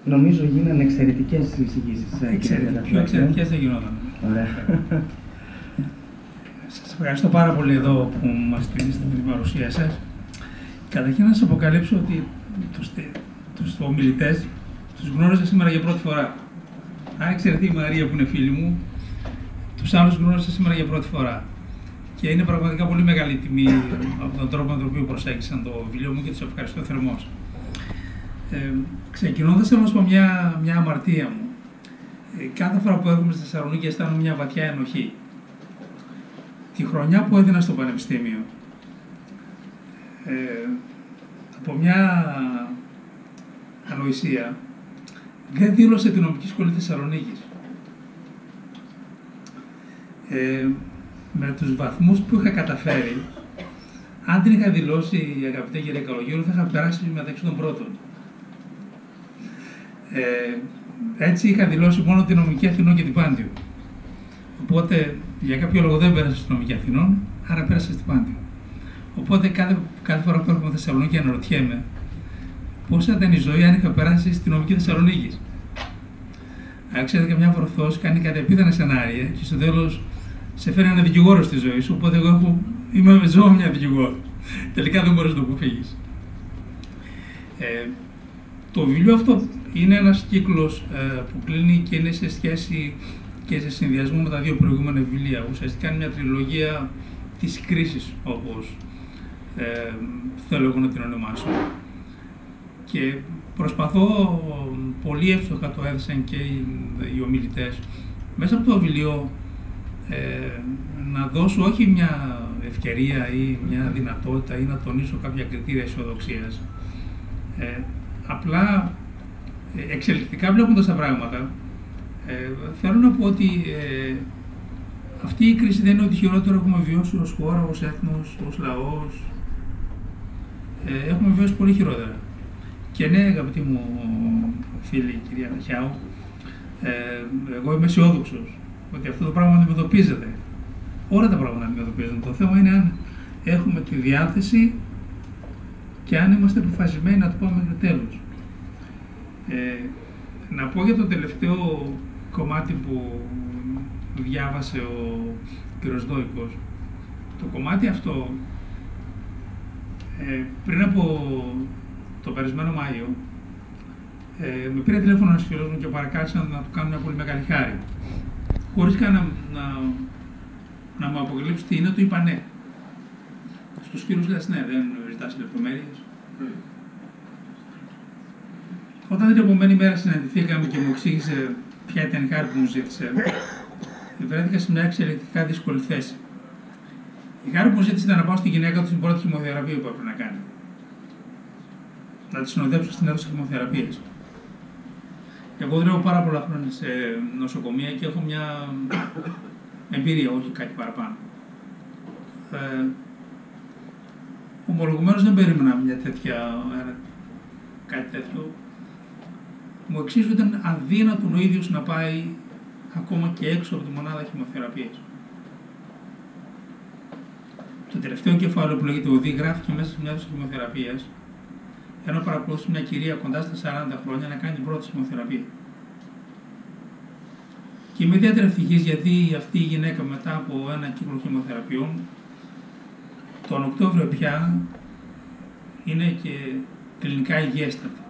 Νομίζω γίνανε εξαιρετικές εισηγήσεις. Πιο εξαιρετικές δεν γινόταν. Ωραία. Σας ευχαριστώ πάρα πολύ εδώ που μας στηρίζετε με την παρουσία σας. Καταρχήν να σας αποκαλύψω ότι τους ομιλητές τους γνώρισα σήμερα για πρώτη φορά. Αν εξαιρεθεί η Μαρία που είναι φίλη μου, τους άλλους γνώρισα σήμερα για πρώτη φορά. Και είναι πραγματικά πολύ μεγάλη τιμή από τον τρόπο με τον οποίο προσέγγισαν το βιβλίο μου και τους ευχαριστώ θερμώς. Ξεκινώντας όμως από μια αμαρτία μου, κάθε φορά που έρχομαι στη Θεσσαλονίκη αισθάνομαι μια βαθιά ενοχή. Τη χρονιά που έδινα στο Πανεπιστήμιο, από μια ανοησία, δεν δήλωσε την νομική σχολή Θεσσαλονίκης. Με τους βαθμούς που είχα καταφέρει, αν την είχα δηλώσει η αγαπητή κυρία Καλογύρου, θα είχα περάσει μεταξύ των πρώτων. Έτσι είχα δηλώσει μόνο την νομική Αθηνών και την Πάντιο. Οπότε για κάποιο λόγο δεν πέρασα στην νομική Αθηνών, άρα πέρασα στην Πάντιο. Οπότε κάθε φορά που έρχομαι στη Θεσσαλονίκη αναρωτιέμαι πώς θα ήταν η ζωή αν είχα περάσει στη νομική Θεσσαλονίκη. Αν ξέρετε, καμιά φορά ο Θεός κάνει κατεπίδανα σενάρια και στο τέλος σε φέρει ένα δικηγόρο στη ζωή σου. Οπότε εγώ ζω μια δικηγόρο. Τελικά δεν μπορείς να το αποφύγεις. Το βιβλίο αυτό είναι ένας κύκλος που κλείνει και είναι σε σχέση και σε συνδυασμό με τα δύο προηγούμενα βιβλία. Ουσιαστικά είναι μια τριλογία της κρίσης, όπως θέλω εγώ να την ονομάσω. Και προσπαθώ, πολύ εύστοχα το έδωσαν και οι ομιλητές, μέσα από το βιβλίο να δώσω όχι μια ευκαιρία ή μια δυνατότητα ή να τονίσω κάποια κριτήρια αισιοδοξίας. Απλά εξελικτικά βλέποντας τα πράγματα, θέλω να πω ότι αυτή η κρίση δεν είναι ότι χειρότερο έχουμε βιώσει ως χώρα, ως έθνος, ως λαός. Έχουμε βιώσει πολύ χειρότερα. Και ναι, αγαπητοί μου φίλοι, κυρία Ταχιάου, εγώ είμαι αισιόδοξος ότι αυτό το πράγμα αντιμετωπίζεται. Όλα τα πράγματα αντιμετωπίζονται. Το θέμα είναι αν έχουμε τη διάθεση και αν είμαστε αποφασισμένοι να το πάμε μέχρι τέλος. Να πω για το τελευταίο κομμάτι που διάβασε ο κ. Δόικος. Το κομμάτι αυτό, πριν από το περασμένο Μάιο, με πήρε τηλέφωνο ένας φίλος μου και παρακάλεσαν να του κάνω μια πολύ μεγάλη χάρη. Χωρίς καν να μου αποκαλύψει τι είναι, του είπα ναι. Στους κύριους λες ναι, δεν ζητάς λεπτομέρειες. Όταν την επόμενη μέρα συναντηθήκαμε και μου εξήγησε ποια ήταν η χάρη που μου ζήτησε, βρέθηκα σε μια εξαιρετικά δύσκολη θέση. Η χάρη που μου ζήτησε ήταν να πάω στη γυναίκα του στην πρώτη χημοθεραπεία που έπρεπε να κάνει. Να τη συνοδέψω στην αίθουσα χημοθεραπείας. Εγώ δουλεύω πάρα πολλά χρόνια σε νοσοκομεία και έχω μια εμπειρία, όχι κάτι παραπάνω. Ομολογουμένως δεν περίμενα κάτι τέτοιο. Μου εξίσου ήταν αδύνατον ο ίδιος να πάει ακόμα και έξω από τη μονάδα χημοθεραπείας. Το τελευταίο κεφάλαιο που λέγεται «Οδή» γράφηκε μέσα σε μια αίθουσα χημοθεραπείας, ενώ παρακολουθούσε μια κυρία κοντά στα 40 χρόνια να κάνει την πρώτη χημοθεραπεία. Και είμαι ιδιαίτερα ευτυχής γιατί αυτή η γυναίκα μετά από ένα κύκλο χημοθεραπείων, τον Οκτώβριο πια είναι και κλινικά υγιέστατη.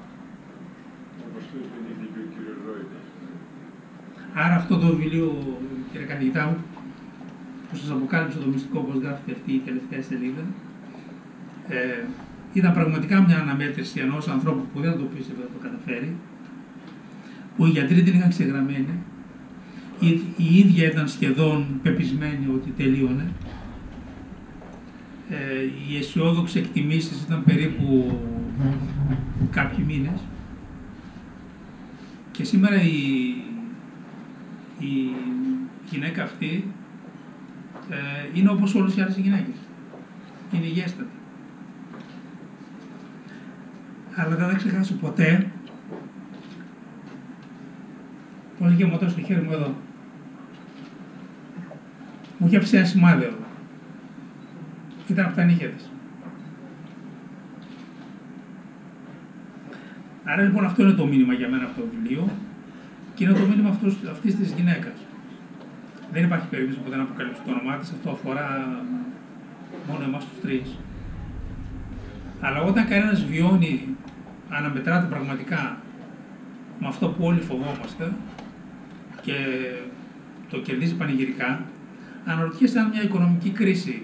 Άρα αυτό το βιβλίο, κύριε καθηγητά μου, που σας αποκάλυψε το μυστικό, όπως γράφεται αυτή η τελευταία σελίδα, ήταν πραγματικά μια αναμέτρηση ενός ανθρώπου που δεν θα το πίστευε να το καταφέρει, που οι γιατροί την είχαν ξεγραμμένη, η ίδια ήταν σχεδόν πεπισμένη ότι τελείωνε. Οι αισιόδοξες εκτιμήσεις ήταν περίπου κάποιοι μήνες και σήμερα η γυναίκα αυτή είναι όπως όλες οι άλλες γυναίκες. Είναι υγιέστατη. Αλλά δεν θα ξεχάσω ποτέ πώς είχε μοτώσει το χέρι μου εδώ. Μου είχε αφήσει ένα σημάδι εδώ. Ήταν από τα νύχια της. Άρα λοιπόν αυτό είναι το μήνυμα για μένα από το βιβλίο και είναι το μήνυμα αυτής της γυναίκας. Δεν υπάρχει περίπτωση που δεν αποκαλύψει το όνομά της, αυτό αφορά μόνο εμάς τους τρεις. Αλλά όταν κανένας βιώνει, αναμετράται πραγματικά με αυτό που όλοι φοβόμαστε και το κερδίζει πανηγυρικά, αναρωτιέσαι αν μια οικονομική κρίση,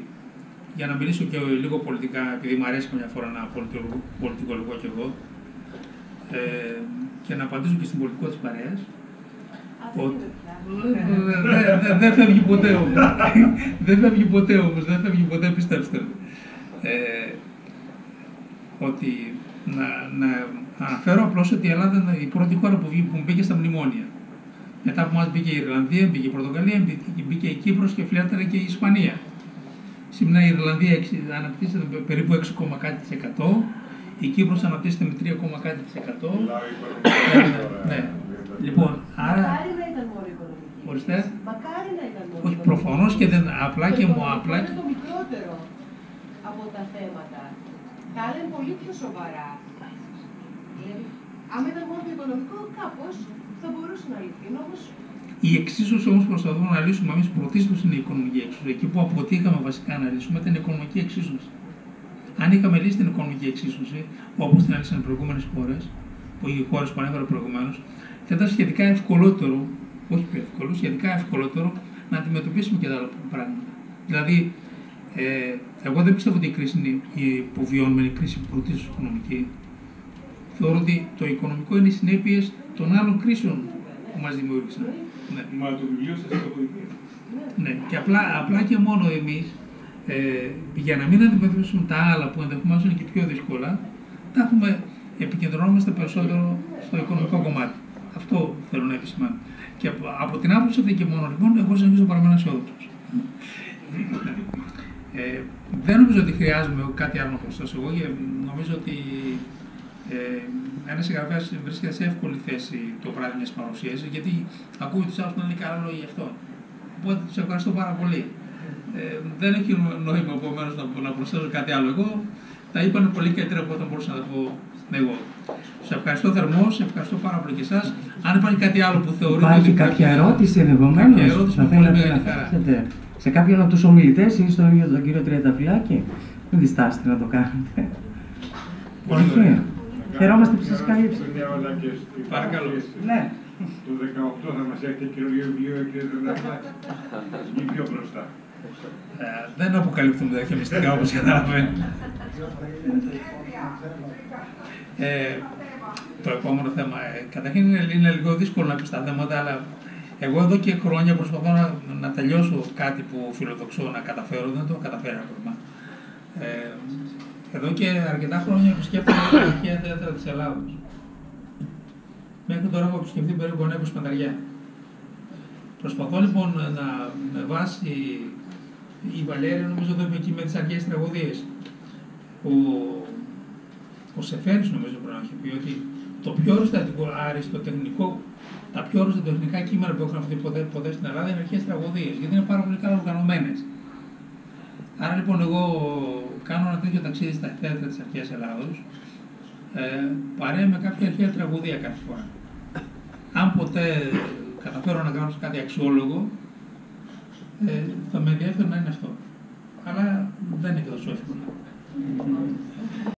για να μιλήσω και λίγο πολιτικά, επειδή μου αρέσει καμιά φορά να πολιτικολογώ κι εγώ, και να απαντήσω και στην πολιτικό της παρέας, δεν φεύγει ποτέ όμως. Δεν φεύγει ποτέ, πιστέψτε. Ότι να αναφέρω απλώς ότι η Ελλάδα είναι η πρώτη χώρα που μπήκε στα μνημόνια. Μετά από μας μπήκε η Ιρλανδία, μπήκε η Πορτογαλία, μπήκε η Κύπρος και φλιάτερα και η Ισπανία. Σήμερα η Ιρλανδία αναπτύσσεται περίπου 6,κάτι%, η Κύπρος αναπτύσσεται με 3,κάτι%. Ναι. Λοιπόν, άρα. Μακάρι να ήταν μόνο οικονομική. Ορίστε. Μακάρι να ήταν μόνο. Όχι, προφανώς και δεν. Απλά και μου. Απλά είναι το μικρότερο από τα θέματα. Τα άλλα είναι πολύ πιο σοβαρά. Δηλαδή, άμα ήταν μόνο το οικονομικό, κάπως θα μπορούσε να λυθεί. Όμως. Η εξίσωση όμως προσπαθούμε να λύσουμε εμείς πρωτίστως είναι η οικονομική εξίσωση. Εκεί που αποτύχαμε βασικά να λύσουμε ήταν η οικονομική εξίσωση. Αν είχαμε λύσει την οικονομική εξίσωση, όπως την έλυσαν οι προηγούμενες χώρες, οι χώρες που ανέφερα προηγουμένως, θα ήταν σχετικά ευκολότερο, όχι πιο εύκολο, σχετικά ευκολότερο να αντιμετωπίσουμε και τα άλλα πράγματα. Δηλαδή, εγώ δεν πιστεύω ότι η κρίση είναι που βιώνουμε είναι η κρίση πρωτίστως οικονομική. Θεωρώ ότι το οικονομικό είναι οι συνέπειες των άλλων κρίσεων που μας δημιούργησαν. Ναι. Μα το βιβλίο σας το βοηθάει. Ναι, και απλά και μόνο εμείς, για να μην αντιμετωπίσουμε τα άλλα που ενδεχομένως είναι και πιο δύσκολα, επικεντρωνόμαστε περισσότερο στο οικονομικό κομμάτι. Αυτό θέλω να επισημάνω. Και από την άποψη αυτή και μόνο, λοιπόν, εγώ συνεχίζω παραμένω αισιόδοξος. Δεν νομίζω ότι χρειάζομαι κάτι άλλο να προσθέσω. Εγώ νομίζω ότι ένας συγγραφέας βρίσκεται σε εύκολη θέση το βράδυ μιας παρουσίασης, γιατί ακούει τους άλλους να λένε καλά λόγια γι' αυτό. Οπότε τους ευχαριστώ πάρα πολύ. Δεν έχει νόημα επομένως να προσθέσω κάτι άλλο. Εγώ τα είπανε πολύ καλύτερα από ό,τι μπορούσα να τα πω εγώ. Σας ευχαριστώ θερμώς, ευχαριστώ πάρα πολύ και εσάς. Αν υπάρχει κάτι άλλο που θεωρείτε. Υπάρχει κάποια ερώτηση ενδεχομένως. Κάποια ερώτηση θα που πολύ θέλατε μεγάλη να χαρά. θέσετε σε κάποιον από τους ομιλητές ή στον ίδιο τον κύριο Τριανταφυλάκη. Μην διστάσετε να το κάνετε. Όχι. Χαιρόμαστε που σας καλύψαμε. Παρακαλώ. Ναι. Το 18 θα μας έχετε καινούργιο βιβλίο, κύριε Τριανταφυλάκη. Ή πιο μπροστά. Δεν αποκαλύπτουμε τέτοια μυστικά όπως καταλαβαίνετε. Το επόμενο θέμα. Καταρχήν είναι λίγο δύσκολο να πει τα θέματα, αλλά εγώ εδώ και χρόνια προσπαθώ να τελειώσω κάτι που φιλοδοξώ να καταφέρω, δεν το έχω καταφέρει ακόμα. Εδώ και αρκετά χρόνια επισκέπτομαι τα αρχαία θέατρα της Ελλάδος. Μέχρι τώρα έχω επισκεφτεί περίπου 25. Προσπαθώ λοιπόν με βάση η Βαλέρια, νομίζω το είπε εκεί με τις αρχαίες τραγωδίες. Ο Σεφέρης νομίζω πρέπει να έχει πει ότι το πιο αριστοτεχνικό, τα πιο αριστοτεχνικά κείμενα που έχουν αυτή ποτέ στην Ελλάδα είναι αρχαίες τραγωδίες, γιατί είναι πάρα πολύ καλά οργανωμένες. Άρα λοιπόν εγώ κάνω ένα τέτοιο ταξίδι στα θέατρα της αρχαίας Ελλάδος, παρέα με κάποια αρχαία τραγωδία κάθε φορά. Αν ποτέ καταφέρω να κάνω κάτι αξιόλογο, θα με ενδιαφέρει να είναι αυτό. Αλλά δεν είναι και τόσο εύκολο.